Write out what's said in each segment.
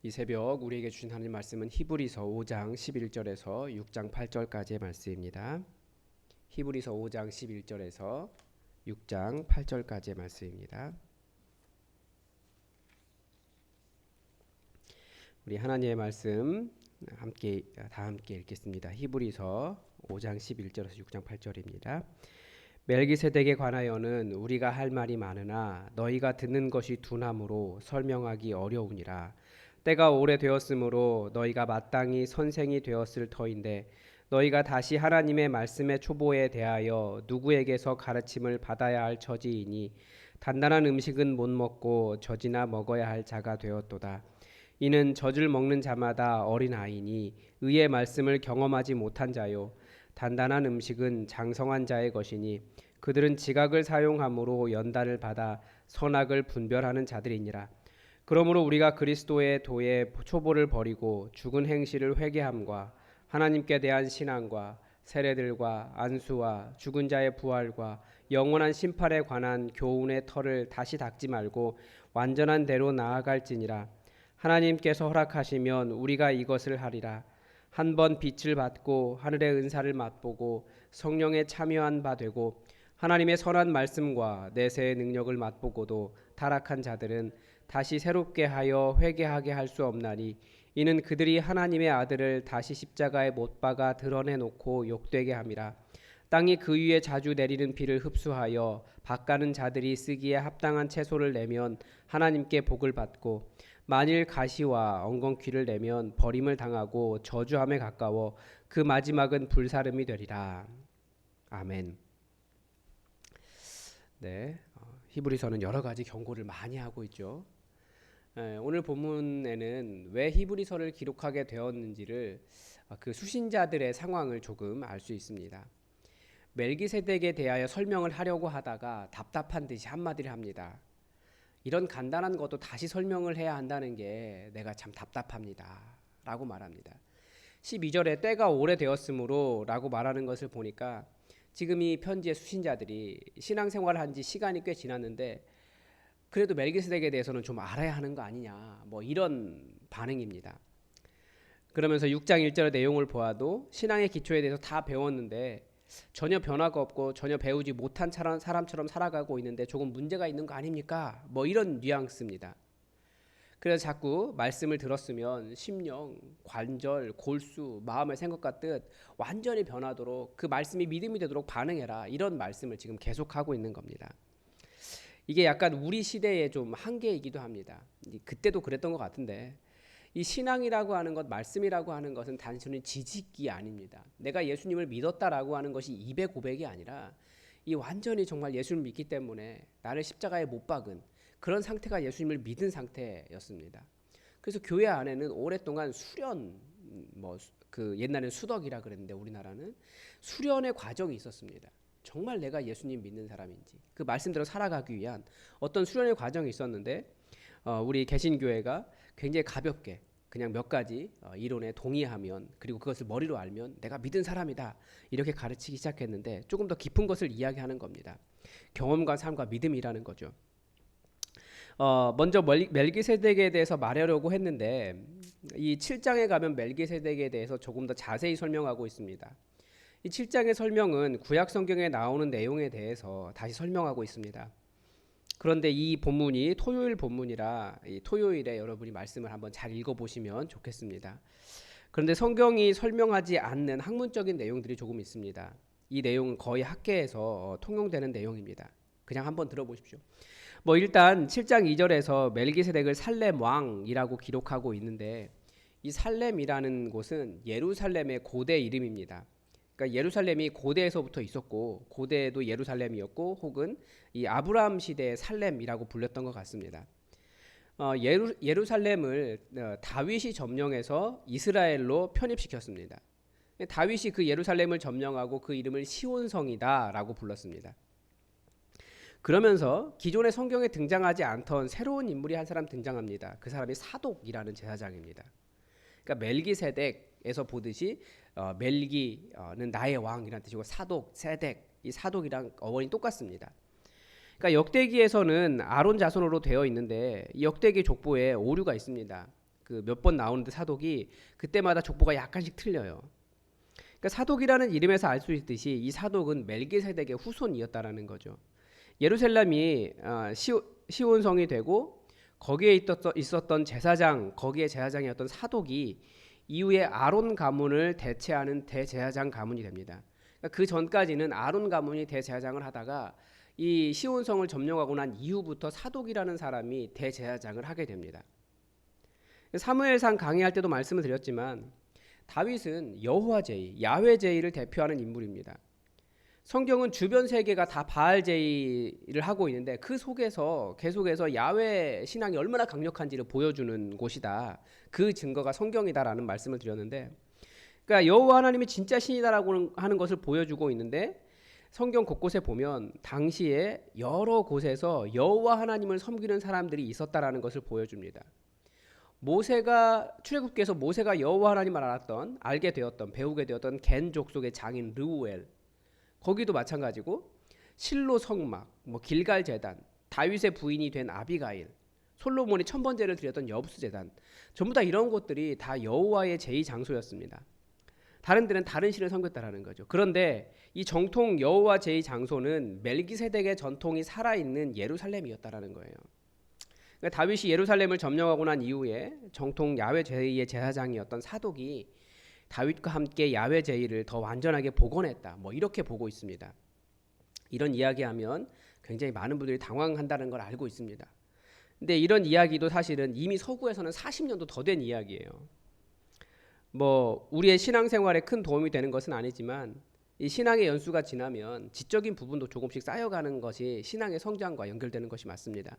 이 새벽 우리에게 주신 하나님 말씀은 히브리서 5장 11절에서 6장 8절까지의 말씀입니다. 히브리서 5장 11절에서 6장 8절까지의 말씀입니다. 우리 하나님의 말씀 다 함께 읽겠습니다. 히브리서 5장 11절에서 6장 8절입니다. 멜기세덱에 관하여는 우리가 할 말이 많으나 너희가 듣는 것이 둔함으로 설명하기 어려우니라. 때가 오래되었으므로 너희가 마땅히 선생이 되었을 터인데 너희가 다시 하나님의 말씀의 초보에 대하여 누구에게서 가르침을 받아야 할 처지이니 단단한 음식은 못 먹고 젖이나 먹어야 할 자가 되었도다. 이는 젖을 먹는 자마다 어린아이니 의의 말씀을 경험하지 못한 자요 단단한 음식은 장성한 자의 것이니 그들은 지각을 사용함으로 연단을 받아 선악을 분별하는 자들이니라. 그러므로 우리가 그리스도의 도의 초보를 버리고 죽은 행실을 회개함과 하나님께 대한 신앙과 세례들과 안수와 죽은 자의 부활과 영원한 심판에 관한 교훈의 털을 다시 닦지 말고 완전한 대로 나아갈지니라. 하나님께서 허락하시면 우리가 이것을 하리라. 한 번 빛을 받고 하늘의 은사를 맛보고 성령에 참여한 바 되고 하나님의 선한 말씀과 내세의 능력을 맛보고도 타락한 자들은 다시 새롭게 하여 회개하게 할 수 없나니 이는 그들이 하나님의 아들을 다시 십자가에 못 박아 드러내놓고 욕되게 함이라. 땅이 그 위에 자주 내리는 비를 흡수하여 밭가는 자들이 쓰기에 합당한 채소를 내면 하나님께 복을 받고 만일 가시와 엉겅퀴를 내면 버림을 당하고 저주함에 가까워 그 마지막은 불사름이 되리라. 아멘. 네, 히브리서는 여러 가지 경고를 많이 하고 있죠. 오늘 본문에는 왜 히브리서를 기록하게 되었는지를 그 수신자들의 상황을 조금 알 수 있습니다. 멜기세덱에 대하여 설명을 하려고 하다가 답답한 듯이 한마디를 합니다. 이런 간단한 것도 다시 설명을 해야 한다는 게 내가 참 답답합니다 라고 말합니다. 12절에 때가 오래되었으므로 라고 말하는 것을 보니까 지금 이 편지의 수신자들이 신앙생활을 한 지 시간이 꽤 지났는데 그래도 멜기세덱에 대해서는 좀 알아야 하는 거 아니냐 뭐 이런 반응입니다. 그러면서 6장 1절의 내용을 보아도 신앙의 기초에 대해서 다 배웠는데 전혀 변화가 없고 전혀 배우지 못한 사람처럼 살아가고 있는데 조금 문제가 있는 거 아닙니까? 뭐 이런 뉘앙스입니다. 그래서 자꾸 말씀을 들었으면 심령, 관절, 골수, 마음의 생각 같듯 완전히 변하도록 그 말씀이 믿음이 되도록 반응해라 이런 말씀을 지금 계속하고 있는 겁니다. 이게 약간 우리 시대의 좀 한계이기도 합니다. 그때도 그랬던 것 같은데 이 신앙이라고 하는 것, 말씀이라고 하는 것은 단순히 지식이 아닙니다. 내가 예수님을 믿었다라고 하는 것이 입의 고백이 아니라 이 완전히 정말 예수를 믿기 때문에 나를 십자가에 못 박은 그런 상태가 예수님을 믿은 상태였습니다. 그래서 교회 안에는 오랫동안 수련, 그 옛날에는 수덕이라 그랬는데 우리나라는 수련의 과정이 있었습니다. 정말 내가 예수님 믿는 사람인지 그 말씀대로 살아가기 위한 어떤 수련의 과정이 있었는데 우리 개신교회가 굉장히 가볍게 그냥 몇 가지 이론에 동의하면 그리고 그것을 머리로 알면 내가 믿은 사람이다 이렇게 가르치기 시작했는데 조금 더 깊은 것을 이야기하는 겁니다. 경험과 삶과 믿음이라는 거죠. 먼저 멜기세덱에 대해서 말하려고 했는데 이 7장에 가면 멜기세덱에 대해서 조금 더 자세히 설명하고 있습니다. 이 7장의 설명은 구약 성경에 나오는 내용에 대해서 다시 설명하고 있습니다. 그런데 이 본문이 토요일 본문이라 이 토요일에 여러분이 말씀을 한번 잘 읽어보시면 좋겠습니다. 그런데 성경이 설명하지 않는 학문적인 내용들이 조금 있습니다. 이 내용은 거의 학계에서 통용되는 내용입니다. 그냥 한번 들어보십시오. 일단 7장 2절에서 멜기세덱을 살렘 왕이라고 기록하고 있는데 이 살렘이라는 곳은 예루살렘의 고대 이름입니다. 그러니까 예루살렘이 고대에서부터 있었고 고대에도 예루살렘이었고 혹은 이 아브라함 시대의 살렘이라고 불렸던 것 같습니다. 예루살렘을 다윗이 점령해서 이스라엘로 편입시켰습니다. 다윗이 그 예루살렘을 점령하고 그 이름을 시온성이다라고 불렀습니다. 그러면서 기존의 성경에 등장하지 않던 새로운 인물이 한 사람 등장합니다. 그 사람이 사독이라는 제사장입니다. 그러니까 멜기세덱에서 보듯이 멜기는 나의 왕이라는 뜻이고 사독, 세덱, 이 사독이랑 어원이 똑같습니다. 그러니까 역대기에서는 아론 자손으로 되어 있는데 이 역대기 족보에 오류가 있습니다. 그 몇 번 나오는데 사독이 그때마다 족보가 약간씩 틀려요. 그러니까 사독이라는 이름에서 알 수 있듯이 이 사독은 멜기세덱의 후손이었다라는 거죠. 예루살렘이 시온성이 되고 거기에 있었던 제사장, 거기에 제사장이었던 사독이 이후에 아론 가문을 대체하는 대제사장 가문이 됩니다. 그러니까 그 전까지는 아론 가문이 대제사장을 하다가 이 시온성을 점령하고 난 이후부터 사독이라는 사람이 대제사장을 하게 됩니다. 사무엘상 강의할 때도 말씀을 드렸지만 다윗은 여호와 제의, 야훼 제의를 대표하는 인물입니다. 성경은 주변 세계가 다 바알 제의를 하고 있는데 그 속에서 계속해서 야훼 신앙이 얼마나 강력한지를 보여주는 곳이다. 그 증거가 성경이다라는 말씀을 드렸는데, 그러니까 여호와 하나님이 진짜 신이다라고 하는 것을 보여주고 있는데 성경 곳곳에 보면 당시에 여러 곳에서 여호와 하나님을 섬기는 사람들이 있었다라는 것을 보여줍니다. 모세가 출애굽기에서 모세가 여호와 하나님을 알게 되었던, 배우게 되었던 겐 족속의 장인 르우엘, 거기도 마찬가지고 실로 성막, 길갈 제단, 다윗의 부인이 된 아비가일, 솔로몬이 천번제를 드렸던 여부스 제단, 전부 다 이런 곳들이 다 여호와의 제의 장소였습니다. 다른 데는 다른 신을 섬겼다라는 거죠. 그런데 이 정통 여호와 제의 장소는 멜기세덱의 전통이 살아있는 예루살렘이었다라는 거예요. 그러니까 다윗이 예루살렘을 점령하고 난 이후에 정통 야훼 제의의 제사장이었던 사독이 다윗과 함께 야훼 제의를 더 완전하게 복원했다. 이렇게 보고 있습니다. 이런 이야기하면 굉장히 많은 분들이 당황한다는 걸 알고 있습니다. 근데 이런 이야기도 사실은 이미 서구에서는 40년도 더 된 이야기예요. 우리의 신앙생활에 큰 도움이 되는 것은 아니지만 이 신앙의 연수가 지나면 지적인 부분도 조금씩 쌓여가는 것이 신앙의 성장과 연결되는 것이 맞습니다.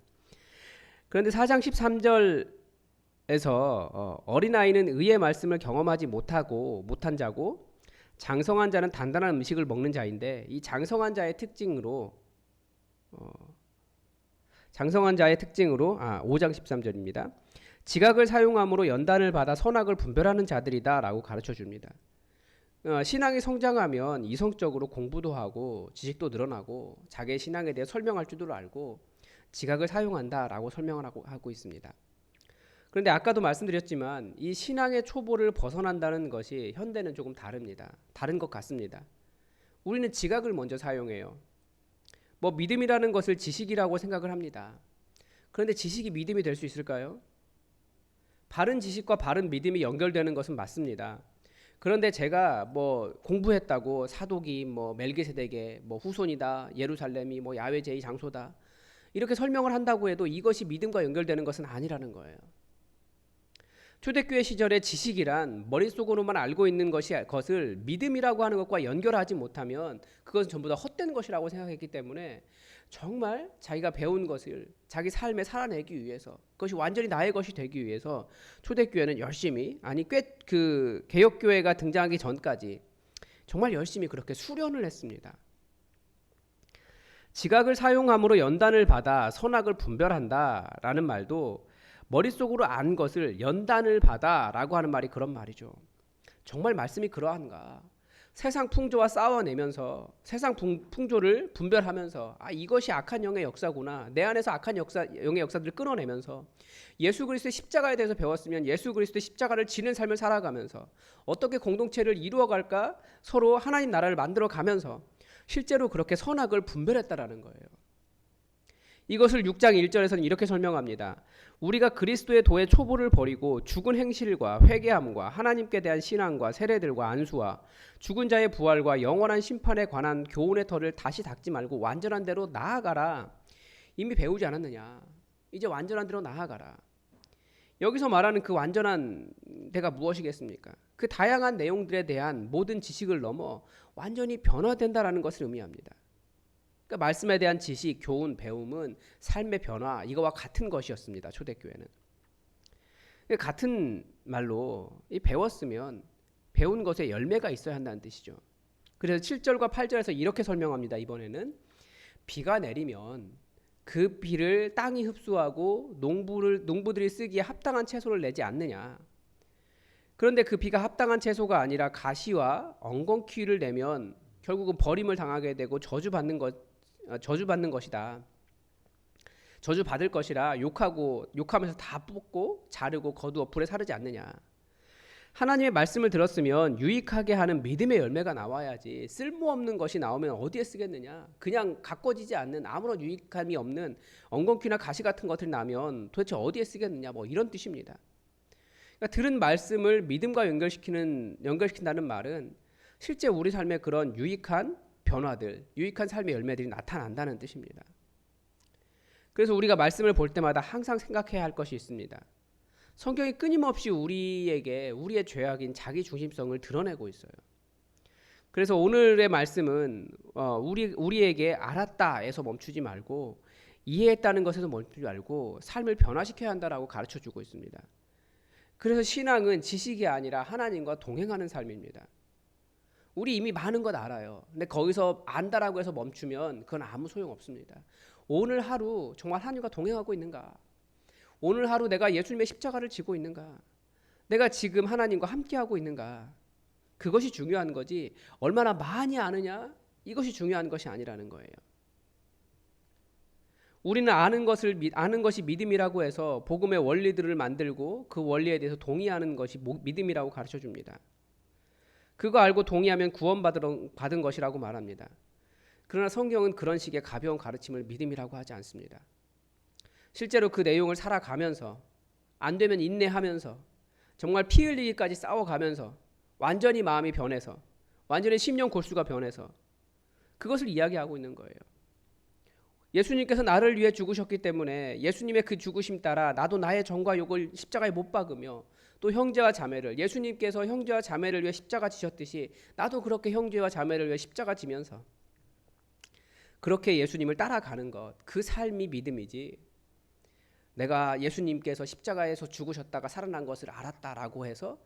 그런데 4장 13절에서 어린아이는 의의 말씀을 경험하지 못한 자고 장성한 자는 단단한 음식을 먹는 자인데, 이 장성한 자의 특징으로 5장 13절입니다. 지각을 사용함으로 연단을 받아 선악을 분별하는 자들이다 라고 가르쳐 줍니다. 신앙이 성장하면 이성적으로 공부도 하고 지식도 늘어나고 자기의 신앙에 대해 설명할 줄도 알고 지각을 사용한다 라고 설명을 하고 있습니다. 그런데 아까도 말씀드렸지만 이 신앙의 초보를 벗어난다는 것이 현대는 조금 다른 것 같습니다. 우리는 지각을 먼저 사용해요. 믿음이라는 것을 지식이라고 생각을 합니다. 그런데 지식이 믿음이 될 수 있을까요? 바른 지식과 바른 믿음이 연결되는 것은 맞습니다. 그런데 제가 공부했다고 사독이 멜기세덱의 후손이다, 예루살렘이 야훼 제의 장소다, 이렇게 설명을 한다고 해도 이것이 믿음과 연결되는 것은 아니라는 거예요. 초대교회 시절의 지식이란 머릿속으로만 알고 있는 것을 믿음이라고 하는 것과 연결하지 못하면 그것은 전부 다 헛된 것이라고 생각했기 때문에 정말 자기가 배운 것을 자기 삶에 살아내기 위해서, 그것이 완전히 나의 것이 되기 위해서 초대교회는 열심히, 개혁교회가 등장하기 전까지 정말 열심히 그렇게 수련을 했습니다. 지각을 사용함으로 연단을 받아 선악을 분별한다라는 말도 머릿속으로 안 것을 연단을 받아라고 하는 말이 그런 말이죠. 정말 말씀이 그러한가? 세상 풍조와 싸워내면서 세상 풍조를 분별하면서 이것이 악한 영의 역사구나, 내 안에서 악한 영의 역사들을 끊어내면서 예수 그리스도의 십자가에 대해서 배웠으면 예수 그리스도의 십자가를 지는 삶을 살아가면서 어떻게 공동체를 이루어갈까, 서로 하나님 나라를 만들어가면서 실제로 그렇게 선악을 분별했다라는 거예요. 이것을 6장 1절에서는 이렇게 설명합니다. 우리가 그리스도의 도의 초보를 버리고 죽은 행실과 회개함과 하나님께 대한 신앙과 세례들과 안수와 죽은 자의 부활과 영원한 심판에 관한 교훈의 털을 다시 닦지 말고 완전한 대로 나아가라. 이미 배우지 않았느냐? 이제 완전한 대로 나아가라. 여기서 말하는 그 완전한 데가 무엇이겠습니까? 그 다양한 내용들에 대한 모든 지식을 넘어 완전히 변화된다라는 것을 의미합니다. 그러니까 말씀에 대한 지식, 교훈, 배움은 삶의 변화, 이거와 같은 것이었습니다. 초대교회는. 같은 말로 배웠으면 배운 것에 열매가 있어야 한다는 뜻이죠. 그래서 7절과 8절에서 이렇게 설명합니다. 이번에는 비가 내리면 그 비를 땅이 흡수하고 농부들이 쓰기에 합당한 채소를 내지 않느냐. 그런데 그 비가 합당한 채소가 아니라 가시와 엉겅퀴를 내면 결국은 버림을 당하게 되고 저주받는 것이다. 저주 받을 것이라 욕하면서 다 뽑고 자르고 거두어 불에 사르지 않느냐. 하나님의 말씀을 들었으면 유익하게 하는 믿음의 열매가 나와야지 쓸모없는 것이 나오면 어디에 쓰겠느냐. 그냥 가꿔지지 않는 아무런 유익함이 없는 엉겅퀴나 가시 같은 것들이 나면 도대체 어디에 쓰겠느냐. 뭐 이런 뜻입니다. 그러니까 들은 말씀을 믿음과 연결시킨다는 말은 실제 우리 삶에 그런 유익한 변화들, 유익한 삶의 열매들이 나타난다는 뜻입니다. 그래서 우리가 말씀을 볼 때마다 항상 생각해야 할 것이 있습니다. 성경이 끊임없이 우리에게 우리의 죄악인 자기 중심성을 드러내고 있어요. 그래서 오늘의 말씀은 우리에게 알았다에서 멈추지 말고 이해했다는 것에서 멈추지 말고 삶을 변화시켜야 한다라고 가르쳐주고 있습니다. 그래서 신앙은 지식이 아니라 하나님과 동행하는 삶입니다. 우리 이미 많은 것 알아요. 근데 거기서 안다라고 해서 멈추면 그건 아무 소용 없습니다. 오늘 하루 정말 하나님과 동행하고 있는가? 오늘 하루 내가 예수님의 십자가를 지고 있는가? 내가 지금 하나님과 함께하고 있는가? 그것이 중요한 거지 얼마나 많이 아느냐? 이것이 중요한 것이 아니라는 거예요. 우리는 아는 것이 믿음이라고 해서 복음의 원리들을 만들고 그 원리에 대해서 동의하는 것이 믿음이라고 가르쳐 줍니다. 그거 알고 동의하면 구원받은 것이라고 말합니다. 그러나 성경은 그런 식의 가벼운 가르침을 믿음이라고 하지 않습니다. 실제로 그 내용을 살아가면서 안 되면 인내하면서 정말 피 흘리기까지 싸워가면서 완전히 마음이 변해서 완전히 심령 골수가 변해서 그것을 이야기하고 있는 거예요. 예수님께서 나를 위해 죽으셨기 때문에 예수님의 그 죽으심 따라 나도 나의 정과 욕을 십자가에 못 박으며 또 형제와 자매를 예수님께서 형제와 자매를 위해 십자가 지셨듯이 나도 그렇게 형제와 자매를 위해 십자가 지면서 그렇게 예수님을 따라가는 것, 그 삶이 믿음이지 내가 예수님께서 십자가에서 죽으셨다가 살아난 것을 알았다라고 해서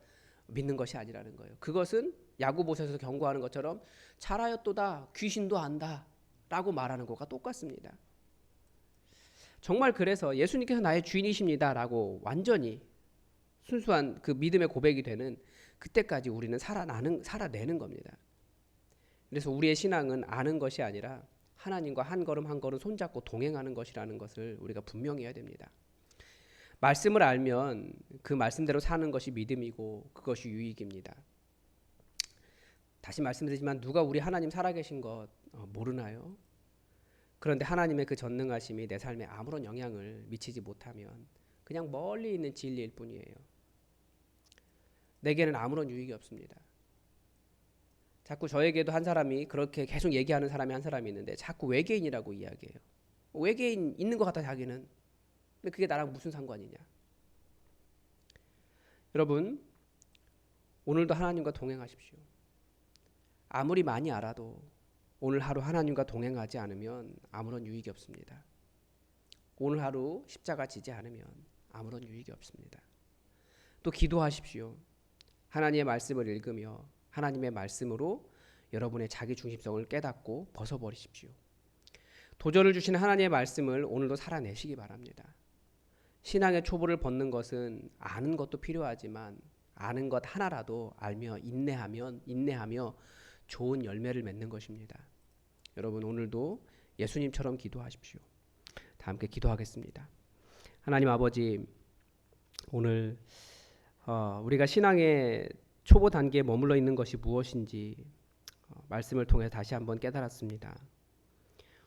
믿는 것이 아니라는 거예요. 그것은 야고보서에서 경고하는 것처럼 잘하였도다 귀신도 안다 라고 말하는 것과 똑같습니다. 정말 그래서 예수님께서 나의 주인이십니다 라고 완전히 순수한 그 믿음의 고백이 되는 그때까지 우리는 살아내는 겁니다. 그래서 우리의 신앙은 아는 것이 아니라 하나님과 한 걸음 한 걸음 손잡고 동행하는 것이라는 것을 우리가 분명히 해야 됩니다. 말씀을 알면 그 말씀대로 사는 것이 믿음이고 그것이 유익입니다. 다시 말씀드리지만 누가 우리 하나님 살아계신 것 모르나요? 그런데 하나님의 그 전능하심이 내 삶에 아무런 영향을 미치지 못하면 그냥 멀리 있는 진리일 뿐이에요. 내게는 아무런 유익이 없습니다. 자꾸 저에게도 한 사람이 그렇게 계속 얘기하는 사람이 한 사람이 있는데 자꾸 외계인이라고 이야기해요. 외계인 있는 것 같아 자기는. 근데 그게 나랑 무슨 상관이냐. 여러분 오늘도 하나님과 동행하십시오. 아무리 많이 알아도 오늘 하루 하나님과 동행하지 않으면 아무런 유익이 없습니다. 오늘 하루 십자가 지지 않으면 아무런 유익이 없습니다. 또 기도하십시오. 하나님의 말씀을 읽으며 하나님의 말씀으로 여러분의 자기 중심성을 깨닫고 벗어버리십시오. 도전을 주시는 하나님의 말씀을 오늘도 살아내시기 바랍니다. 신앙의 초보를 벗는 것은 아는 것도 필요하지만 아는 것 하나라도 알며 인내하며 좋은 열매를 맺는 것입니다. 여러분 오늘도 예수님처럼 기도하십시오. 다 함께 기도하겠습니다. 하나님 아버지 오늘 우리가 신앙의 초보 단계에 머물러 있는 것이 무엇인지 말씀을 통해 다시 한번 깨달았습니다.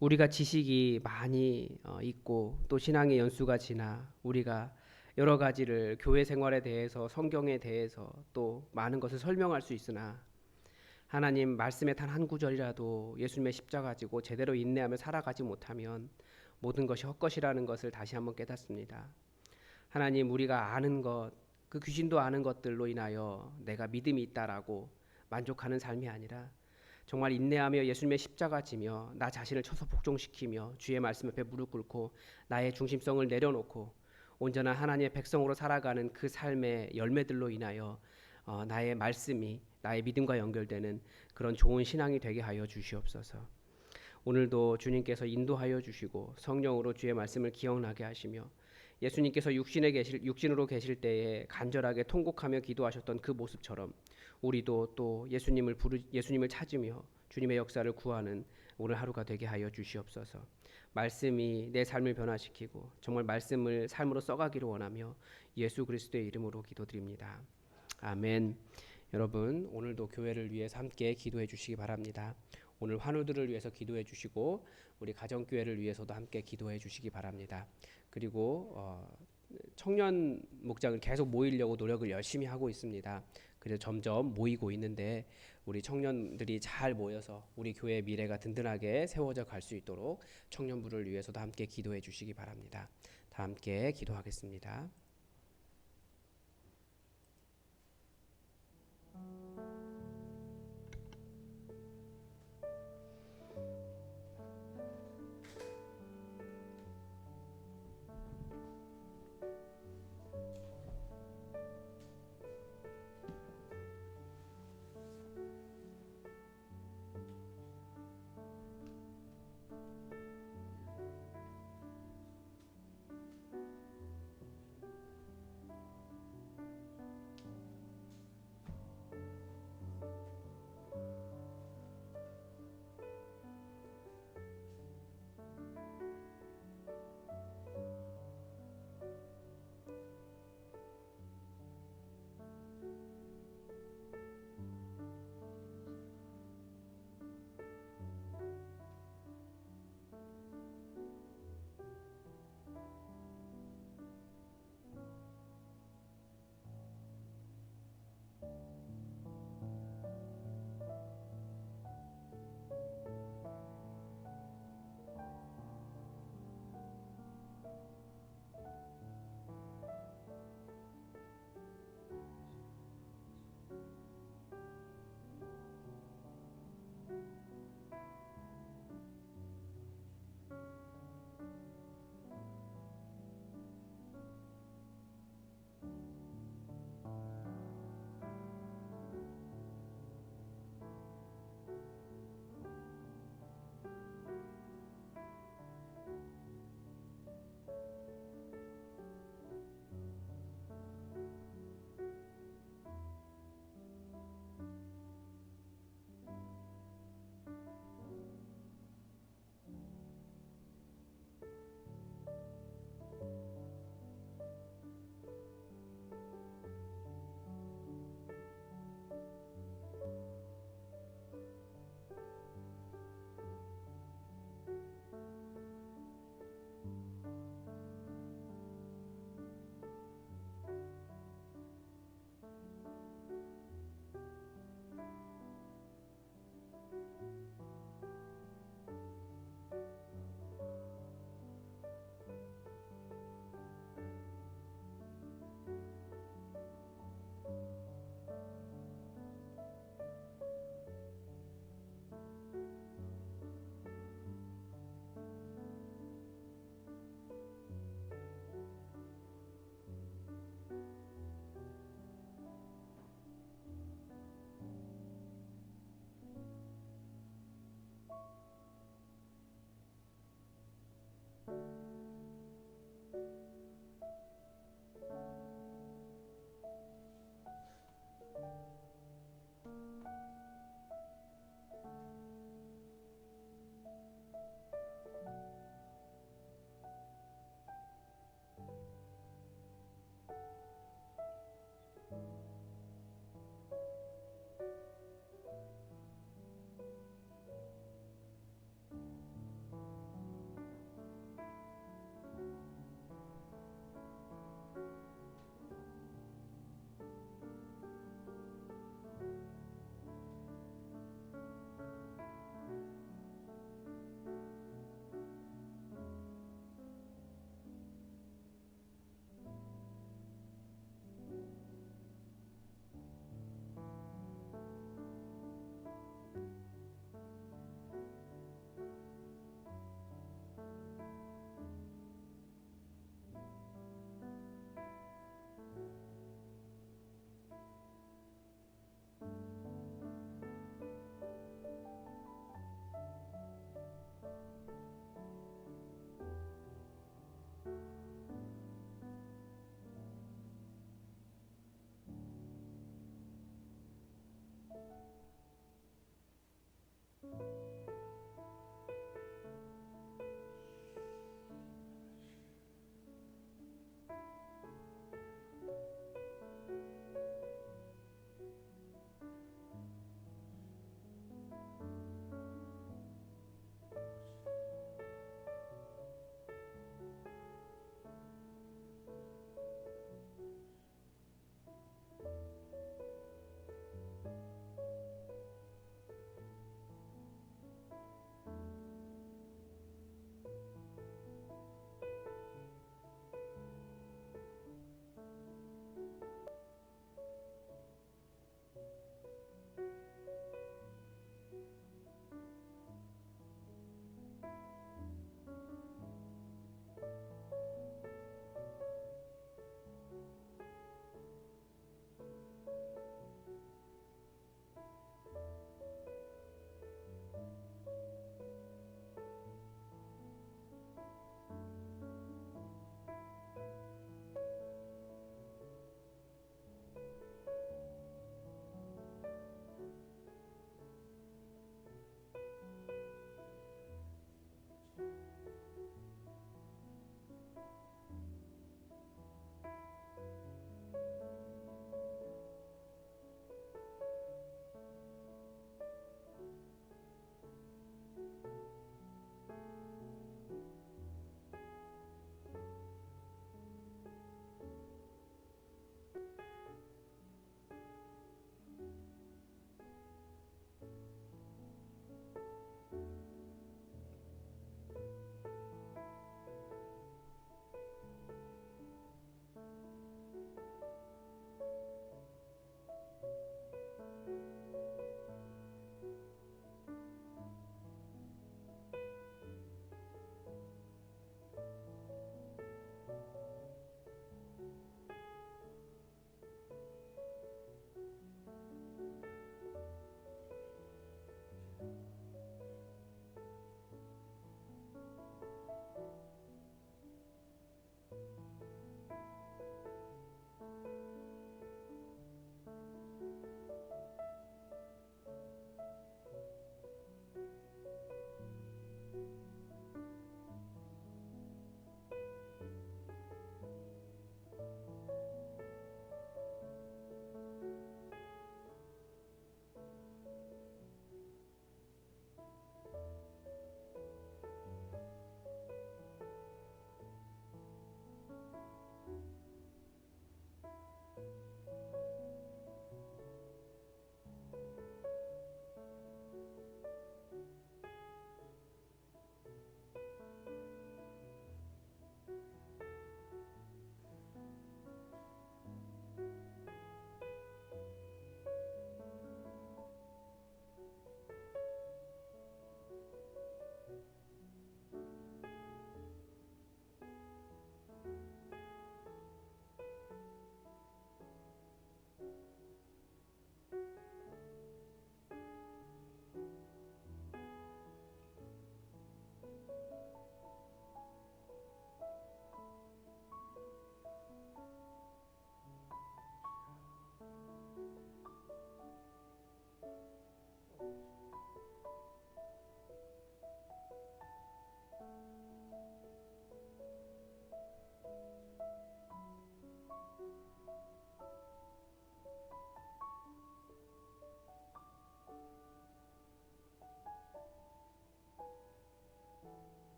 우리가 지식이 많이 있고 또 신앙의 연수가 지나 우리가 여러 가지를 교회 생활에 대해서 성경에 대해서 또 많은 것을 설명할 수 있으나 하나님 말씀의 단 한 구절이라도 예수님의 십자가 지고 제대로 인내하며 살아가지 못하면 모든 것이 헛것이라는 것을 다시 한번 깨닫습니다. 하나님 우리가 아는 것, 그 귀신도 아는 것들로 인하여 내가 믿음이 있다라고 만족하는 삶이 아니라 정말 인내하며 예수님의 십자가 지며 나 자신을 쳐서 복종시키며 주의 말씀 앞에 무릎 꿇고 나의 중심성을 내려놓고 온전한 하나님의 백성으로 살아가는 그 삶의 열매들로 인하여 나의 말씀이 나의 믿음과 연결되는 그런 좋은 신앙이 되게 하여 주시옵소서. 오늘도 주님께서 인도하여 주시고 성령으로 주의 말씀을 기억나게 하시며 예수님께서 육신으로 계실 때에 간절하게 통곡하며 기도하셨던 그 모습처럼 우리도 또 예수님을 찾으며 주님의 역사를 구하는 오늘 하루가 되게 하여 주시옵소서. 말씀이 내 삶을 변화시키고 정말 말씀을 삶으로 써가기를 원하며 예수 그리스도의 이름으로 기도드립니다. 아멘. 여러분 오늘도 교회를 위해서 함께 기도해 주시기 바랍니다. 오늘 환우들을 위해서 기도해 주시고 우리 가정교회를 위해서도 함께 기도해 주시기 바랍니다. 그리고 청년 목장을 계속 모이려고 노력을 열심히 하고 있습니다. 그래서 점점 모이고 있는데 우리 청년들이 잘 모여서 우리 교회의 미래가 든든하게 세워져 갈 수 있도록 청년부를 위해서도 함께 기도해 주시기 바랍니다. 다 함께 기도하겠습니다.